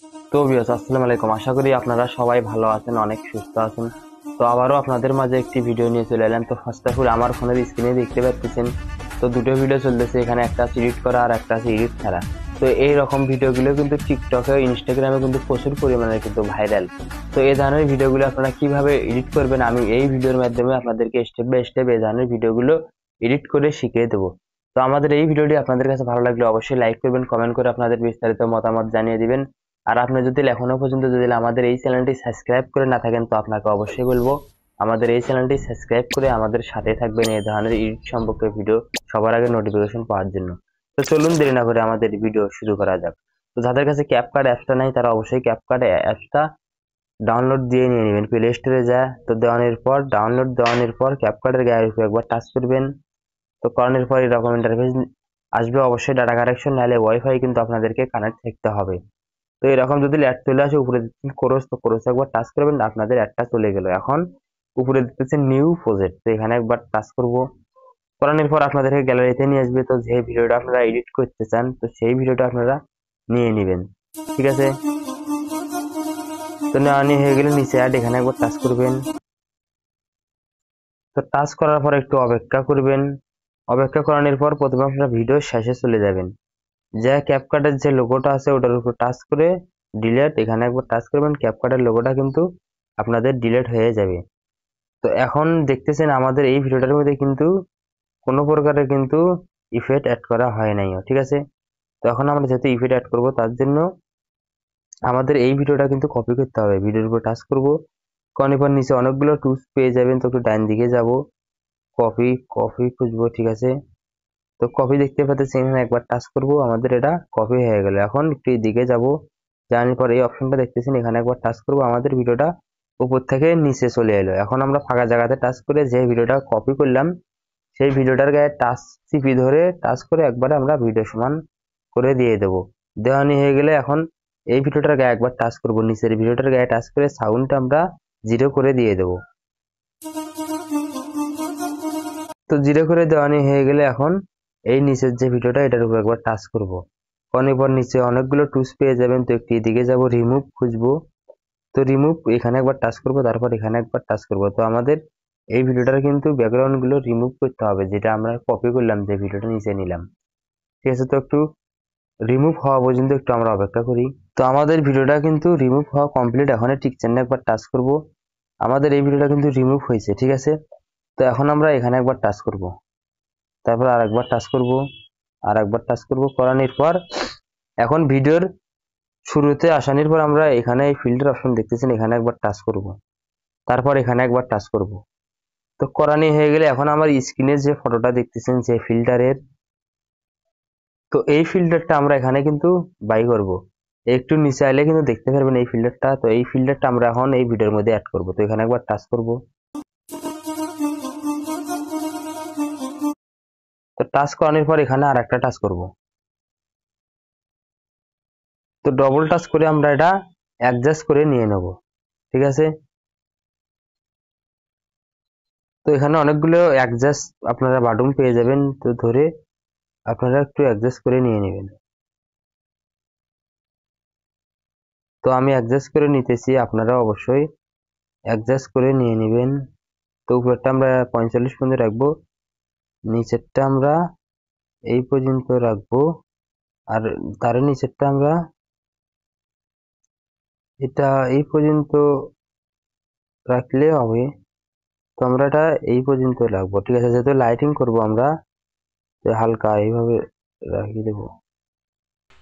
তো ভিউয়ার্স, আসসালামু আলাইকুম। আশা করি আপনারা সবাই ভালো আছেন, অনেক সুস্থ আছেন। তো আবারও আপনাদের মাঝে একটি ভিডিও নিয়ে চলে এলাম। তো ফার্স্ট অফ অল আমার ফোনের স্ক্রিনে দেখতে পাচ্ছেন তো দুটো ভিডিও চলতেছে, এখানে একটা আছে এডিট করা আর একটা আছে এডিট ছাড়া। তো এই রকম ভিডিওগুলো কিন্তু টিকটকে ইনস্টাগ্রামে কিন্তু প্রচুর পরিমাণে কিন্তু ভাইরাল। তো এই ধরনের ভিডিওগুলো আপনারা কিভাবে এডিট করবেন আমি এই ভিডিওর মাধ্যমে আপনাদেরকে স্টেপ বাই স্টেপ এই ধরনের ভিডিওগুলো এডিট করে শিখিয়ে দেবো। তো আমাদের এই ভিডিওটি আপনাদের কাছে ভালো লাগলে অবশ্যই লাইক করবেন, কমেন্ট করে আপনাদের বিস্তারিত মতামত জানিয়ে দিবেন। আর আপনি যদি এখনো পর্যন্ত যদি আমাদের এই চ্যানেলটি সাবস্ক্রাইব করে না থাকেন তো আপনাকে অবশ্যই বলবো আমাদের এই চ্যানেলটি সাবস্ক্রাইব করে আমাদের সাথে থাকবেন এই ধরনের এডিট সম্পর্কে ভিডিও সবার আগে নোটিফিকেশন পাওয়ার জন্য। তো চলুন দেরি না করে আমাদের ভিডিও শুরু করা যাক। তো যাদের কাছে ক্যাপকাট অ্যাপসটা নাই তারা অবশ্যই ক্যাপকাট অ্যাপসটা ডাউনলোড দিয়ে নিয়ে নেবেন প্লে স্টোরে যায়। তো দেওয়ানোর পর ডাউনলোড দেওয়ানোর পর ক্যাপকাটের গায়ের উপর একবার টাচ করবেন। তো করানোর পর এরকম ইন্টারফেস আসবে। অবশ্যই ডাটা কানেকশন নাহলে ওয়াইফাই কিন্তু আপনাদেরকে কানেক্ট থাকতে হবে। তো এরকম যদি অ্যাড চলে আসে উপরে দিচ্ছেন ক্রস, তো ক্রস একবার টাচ করবেন, আপনাদের অ্যাডটা চলে গেল। এখন উপরে দিতেছে নিউ প্রজেক্ট, তো এখানে একবার টাচ করব। করানোর পর আপনাদেরকে গ্যালারিতে নিয়ে আসবে। তো যে ভিডিওটা আপনারা এডিট করতে চান তো সেই ভিডিওটা আপনারা নিয়ে নেবেন, ঠিক আছে। তো নেওয়া নিয়ে হয়ে গেলে নিচে অ্যাড, এখানে একবার টাচ করবেন। তো টাচ করার পর একটু অপেক্ষা করবেন। অপেক্ষা করানোর পর প্রথমে আপনারা ভিডিও শেষে চলে যাবেন, যে ক্যাপকাটের যে লোগোটা আছে ওটার উপর টাচ করে ডিলেট, এখানে একবার টাচ করবেন। ক্যাপকাটের লোগোটা কিন্তু আপনাদের ডিলেট হয়ে যাবে। তো এখন দেখতেছেন আমাদের এই ভিডিওটার মধ্যে কিন্তু কোনো প্রকারের কিন্তু ইফেক্ট অ্যাড করা হয় নাই, ঠিক আছে। তো এখন আমরা যেহেতু ইফেক্ট অ্যাড করব তার জন্য আমাদের এই ভিডিওটা কিন্তু কপি করতে হবে। ভিডিওর উপর টাচ করব, করার পর নিচে অনেকগুলো টুলস পেয়ে যাবেন। তো একটু ডান দিকে যাব, কপি কপি খুঁজবো, ঠিক আছে। তো কপি দেখতে পাচ্ছেন, এখানে একবার টাচ করব, আমাদের এটা কপি হয়ে গেল। এখন একটু দিকে যাব, যাওয়ার পর এই অপশনটা দেখতেছেন, এখানে একবার টাচ করব, আমাদের ভিডিওটা উপর থেকে নিচে চলে এলো। এখন আমরা ফাঁকা জায়গাতে টাচ করে যে ভিডিওটা কপি করলাম সেই ভিডিওটার গায়ে টাচ চিপি ধরে টাচ করে একবারে আমরা ভিডিও সমান করে দিয়ে দেবো। দেওয়ানি হয়ে গেলে এখন এই ভিডিওটার গায়ে একবার টাচ করব, নিচের ভিডিওটার গায়ে টাচ করে সাউন্ডটা আমরা 0 করে দিয়ে দেবো। তো 0 করে দেওয়ানি হয়ে গেলে এখন এই নিচের যে ভিডিওটা এটার উপর একবার টাচ করব। অনেক পর নিচে অনেকগুলো টুলস পেয়ে যাবেন। তো একটু এদিকে যাব, রিমুভ খুঁজবো। তো রিমুভ এখানে একবার টাচ করব, তারপর এখানে একবার টাচ করব। তো আমাদের এই ভিডিওটার কিন্তু ব্যাকগ্রাউন্ড গুলো রিমুভ করতে হবে, যেটা আমরা কপি করলাম, যে ভিডিওটা নিচে নিলাম, ঠিক আছে। তো একটু রিমুভ হওয়া পর্যন্ত একটু আমরা অপেক্ষা করি। তো আমাদের ভিডিওটা কিন্তু রিমুভ হওয়া কমপ্লিট। এখন টিক চিহ্নে একবার টাচ করব, আমাদের এই ভিডিওটা কিন্তু রিমুভ হয়েছে, ঠিক আছে। তো এখন আমরা এখানে একবার টাচ করব, তারপর আরেকবার টাচ করব, আর একবার টাচ করব। করানোর পর এখন ভিডিওর শুরুতে আসানোর পর আমরা এখানে এই ফিল্টার অপশন দেখতেছেন, এখানে একবার টাচ করব, তারপর এখানে একবার টাচ করব। তো করানি হয়ে গেলে এখন আমার স্ক্রিনে যে ফটোটা দেখতেছেন যে ফিল্টারের, তো এই ফিল্টারটা আমরা এখানে কিন্তু বাই করব। একটু নিচে আইলে কিন্তু দেখতে পারবেন এই ফিল্টারটা। তো এই ফিল্টারটা আমরা এখন এই ভিডিওর মধ্যে অ্যাড করব। তো এখানে একবার টাচ করব। তো টাচ করানোর পর এখানে আর একটা টাচ করব। তো ডবল টাচ করে আমরা এটা অ্যাডজাস্ট করে নিয়ে নেব, ঠিক আছে। তো এখানে অনেকগুলো অ্যাডজাস্ট আপনারা বাটন পেয়ে যাবেন, তো ধরে আপনারা একটু অ্যাডজাস্ট করে নিয়ে নেবেন। তো আমি অ্যাডজাস্ট করে নিতেছি, আপনারা অবশ্যই অ্যাডজাস্ট করে নিয়ে নেবেন। তো উপরেরটা আমরা 45 পর্যন্ত রাখবো, নিচেরটা আমরা এই পর্যন্ত রাখবো, আর তার নিচেরটা আমরা এটা এই পর্যন্ত রাখলে হবে। তো আমরা এটা এই পর্যন্ত রাখবো, ঠিক আছে। যেহেতু লাইটিং করব আমরা, তো হালকা এইভাবে রাখিয়ে দেবো।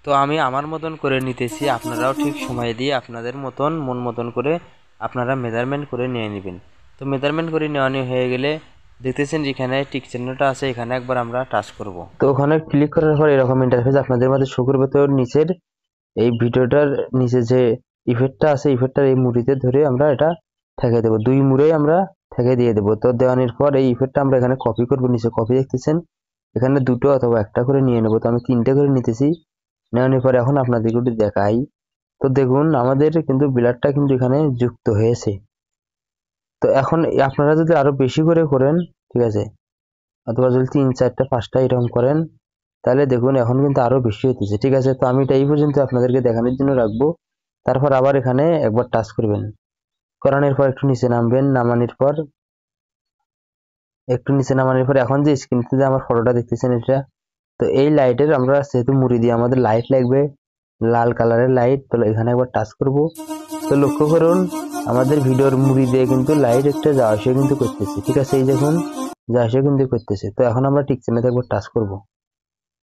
তো আমি আমার মতন করে নিতেছি, আপনারাও ঠিক সময় দিয়ে আপনাদের মতন মন মতন করে আপনারা মেজারমেন্ট করে নিয়ে নেবেন। তো মেজারমেন্ট করে নেওয়া হয়ে গেলে দেখতেছেন যেখানে টিক চিহ্নটা আছে, এখানে একবার আমরা টাচ করব। তো ওখানে ক্লিক করার পর এরকম ইন্টারফেস আপনাদের মাঝে শো করবে। তো নিচের এই ভিডিওটার নিচে যে ইফেক্টটা আছে, ইফেক্টটার এই মুড়িতে ধরে আমরা এটা ঠেকে দেবো, দুই মুড়েই আমরা ঠেকে দিয়ে দেবো। তো দেওয়ানোর পর এই ইফেক্টটা আমরা এখানে কপি করবো, নিচে কপি দেখতেছেন, এখানে দুটো অথবা একটা করে নিয়ে নেবো। তো আমি 3টে করে নিতেছি। নেওয়ানোর পরে এখন আপনাদেরকে একটু দেখাই। তো দেখুন আমাদের কিন্তু ব্লারটা কিন্তু এখানে যুক্ত হয়েছে। তো এখন আপনারা যদি আরো বেশি করে করেন, ঠিক আছে, অথবা যদি 3, 4, 5টা এরকম করেন, তাহলে দেখুন এখন কিন্তু আরো বেশি হতেছে, ঠিক আছে। তো আমি এটা এই পর্যন্ত আপনাদেরকে দেখানোর জন্য রাখবো। তারপর আবার এখানে একবার টাচ করবেন, করানোর পর একটু নিচে নামবেন, নামানোর পর এখন যে স্ক্রিনতে যে আমার ফটোটা দেখতেছেন এটা, তো এই লাইটের আমরা যেহেতু মুড়ি দিয়ে আমাদের লাইট লাগবে, লাল কালারের লাইট, তো এখানে একবার টাচ করব। তো লক্ষ্য করুন আমাদের ভিডিওর মুড়ি দিয়ে কিন্তু লাইট একটা যাওয়া আসা কিন্তু করতেছে, ঠিক আছে, এই দেখুন যাওয়া আসা কিন্তু করতেছে। তো এখন আমরা টিক চিহ্নতে একবার টাচ করব,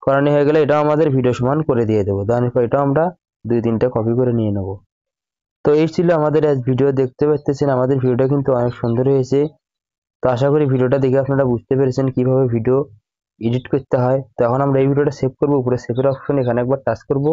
করানি হয়ে গেলে এটাও আমাদের ভিডিও সমান করে দিয়ে দেবো। তারপর এটাও আমরা 2-3টা কপি করে নিয়ে নেব। তো এই ছিল আমাদের আজ ভিডিও, দেখতে পাচ্ছেন আমাদের ভিডিওটা কিন্তু অনেক সুন্দর হয়েছে। তো আশা করি ভিডিওটা দেখে আপনারা বুঝতে পেরেছেন কিভাবে ভিডিও এডিট করতে হয়। তো এখন আমরা এই ভিডিওটা সেভ করব, উপরে সেভের অপশন এখানে একবার টাচ করব।